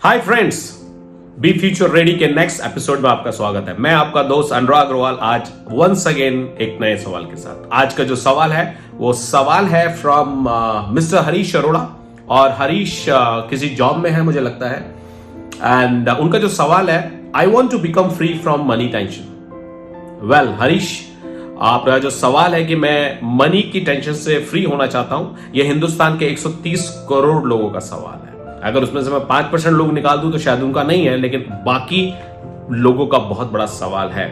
Hi friends, B future ready के next episode में आपका स्वागत है। मैं आपका दोस्त अनुराग अग्रवाल आज वंस अगेन एक नए सवाल के साथ। आज का जो सवाल है वो सवाल है फ्रॉम मिस्टर हरीश अरोड़ा। और हरीश किसी जॉब में है मुझे लगता है, एंड उनका जो सवाल है, I want to become free from money tension. Well Harish, आपका जो सवाल है कि मैं मनी की टेंशन से फ्री होना चाहता हूं, यह हिंदुस्तान के 130 करोड़ लोगों का सवाल है। अगर उसमें से मैं 5% लोग निकाल दूं तो शायद उनका नहीं है, लेकिन बाकी लोगों का बहुत बड़ा सवाल है।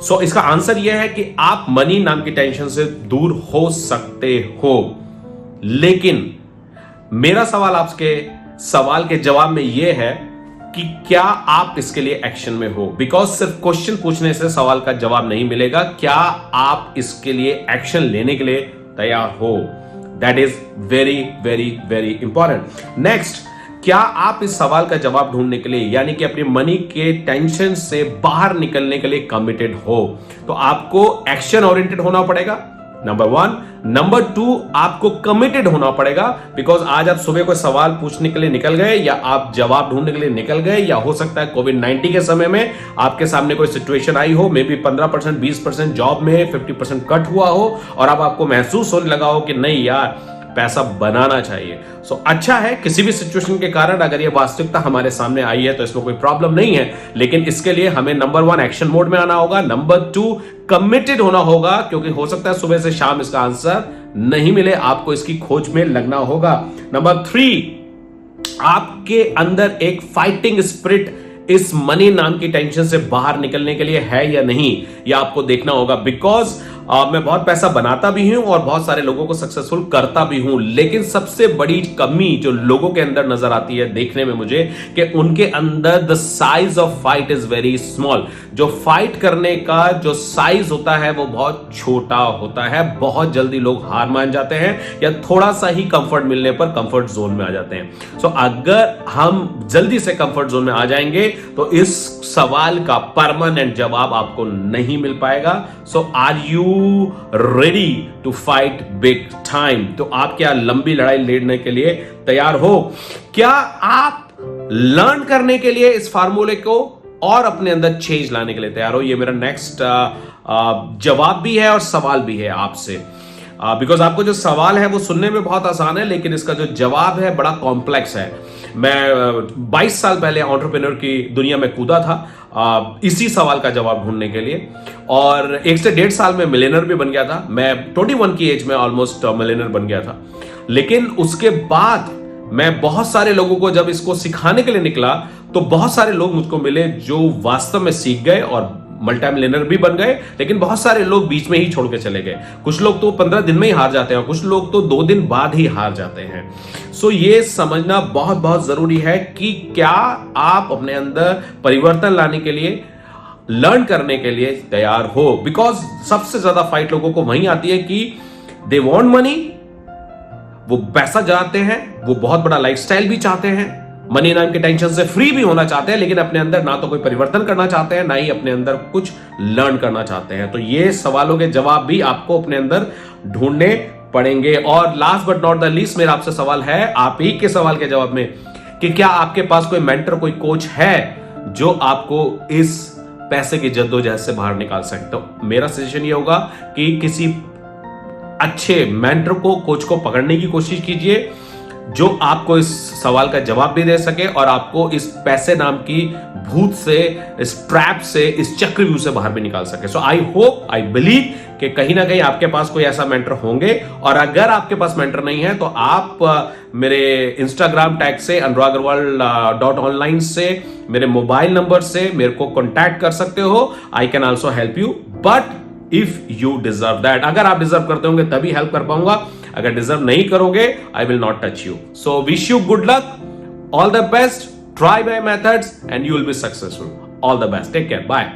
सो इसका आंसर यह है कि आप मनी नाम की टेंशन से दूर हो सकते हो, लेकिन मेरा सवाल आपके सवाल के जवाब में यह है कि क्या आप इसके लिए एक्शन में हो। बिकॉज सिर्फ क्वेश्चन पूछने से सवाल का जवाब नहीं मिलेगा। क्या आप इसके लिए एक्शन लेने के लिए तैयार हो? That is very very very important. Next, क्या आप इस सवाल का जवाब ढूंढने के लिए, यानी कि अपनी मनी के टेंशन से बाहर निकलने के लिए कमिटेड हो? तो आपको एक्शन ओरिएंटेड होना पड़ेगा, नंबर 1। नंबर 2, आपको कमिटेड होना पड़ेगा। बिकॉज आज आप सुबह कोई सवाल पूछने के लिए निकल गए, या आप जवाब ढूंढने के लिए निकल गए, या हो सकता है कोविड-19 के समय में आपके सामने कोई सिचुएशन आई हो, मे बी 15%, 20% जॉब में 50% कट हुआ हो, और अब आपको महसूस होने लगा हो कि नहीं यार, पैसा बनाना चाहिए। सो अच्छा है, किसी भी सिचुएशन के कारण अगर ये वास्तविकता हमारे सामने आई है तो इसमें कोई प्रॉब्लम नहीं है, लेकिन इसके लिए हमें नंबर 1 एक्शन मोड में आना होगा, नंबर 2 कमिटेड होना होगा, क्योंकि हो सकता है सुबह से शाम इसका आंसर नहीं मिले, आपको इसकी खोज में लगना होगा। नंबर 3, आपके अंदर एक फाइटिंग स्पिरिट इस मनी नाम की टेंशन से बाहर निकलने के लिए है या नहीं, यह आपको देखना होगा। बिकॉज मैं बहुत पैसा बनाता भी हूं और बहुत सारे लोगों को सक्सेसफुल करता भी हूं, लेकिन सबसे बड़ी कमी जो लोगों के अंदर नजर आती है देखने में मुझे, कि उनके अंदर the size of fight is very small. जो फाइट करने का जो साइज होता है वो बहुत छोटा होता है। बहुत जल्दी लोग हार मान जाते हैं, या थोड़ा सा ही कंफर्ट मिलने पर कंफर्ट जोन में आ जाते हैं। सो अगर हम जल्दी से कंफर्ट जोन में आ जाएंगे तो इस सवाल का परमानेंट जवाब आपको नहीं मिल पाएगा। So are you ready to fight big time? तो आप क्या लंबी लड़ाई लड़ने के लिए तैयार हो? क्या आप लर्न करने के लिए इस फार्मूले को और अपने अंदर चेंज लाने के लिए तैयार हो? ये मेरा नेक्स्ट जवाब भी है और सवाल भी है आपसे। बिकॉज आपको जो सवाल है वो सुनने में बहुत आसान है, लेकिन इसका जो जवाब है बड़ा कॉम्प्लेक्स है। मैं 22 साल पहले एंटरप्रेन्योर की दुनिया में कूदा था इसी सवाल का जवाब ढूंढने के लिए, और 1 से 1.5 साल में मिलियनर भी बन गया था। मैं 21 की एज में ऑलमोस्ट मिलियनर बन गया था। लेकिन उसके बाद मैं बहुत सारे लोगों को जब इसको सिखाने के लिए निकला, तो बहुत सारे लोग मुझको मिले जो वास्तव में सीख गए और मल्टी मिलियनर भी बन गए, लेकिन बहुत सारे लोग बीच में ही छोड़ के चले गए। कुछ लोग तो 15 दिन में ही हार जाते हैं, कुछ लोग तो 2 दिन बाद ही हार जाते हैं। सो ये समझना बहुत बहुत जरूरी है कि क्या आप अपने अंदर परिवर्तन लाने के लिए, लर्न करने के लिए तैयार हो। बिकॉज सबसे ज्यादा फाइट लोगों को वहीं आती है कि दे वांट मनी, वो पैसा चाहते हैं, वो बहुत बड़ा लाइफस्टाइल भी चाहते हैं, मनी नाम के टेंशन से फ्री भी होना चाहते हैं, लेकिन अपने अंदर ना तो कोई परिवर्तन करना चाहते हैं, ना ही अपने अंदर कुछ लर्न करना चाहते हैं। तो ये सवालों के जवाब भी आपको अपने अंदर ढूंढने पड़ेंगे। और last but not the least, मेरा आपसे सवाल है, आप ही के सवाल के जवाब में, कि क्या आपके पास कोई मेंटर, कोई कोच है जो आपको इस पैसे की जद्दोजहद से बाहर निकाल सकते? तो मेरा सजेशन ये होगा कि किसी अच्छे मेंटर को, कोच को पकड़ने की कोशिश कीजिए, जो आपको इस सवाल का जवाब भी दे सके और आपको इस पैसे नाम की भूत से, इस ट्रैप से, इस चक्रव्यूह से बाहर भी निकाल सके। सो आई होप, आई बिलीव कि कहीं ना कहीं आपके पास कोई ऐसा मेंटर होंगे। और अगर आपके पास मेंटर नहीं है तो आप मेरे इंस्टाग्राम टैग से anuragarwal.online से, मेरे मोबाइल नंबर से मेरे को कॉन्टैक्ट कर सकते हो। I can also help you, but if you deserve that. अगर आप डिजर्व करते होंगे तभी हेल्प कर पाऊंगा, अगर डिजर्व नहीं करोगे I will not touch you. So wish you good luck, all the best, try my methods and you will be successful. All the best, take care, bye.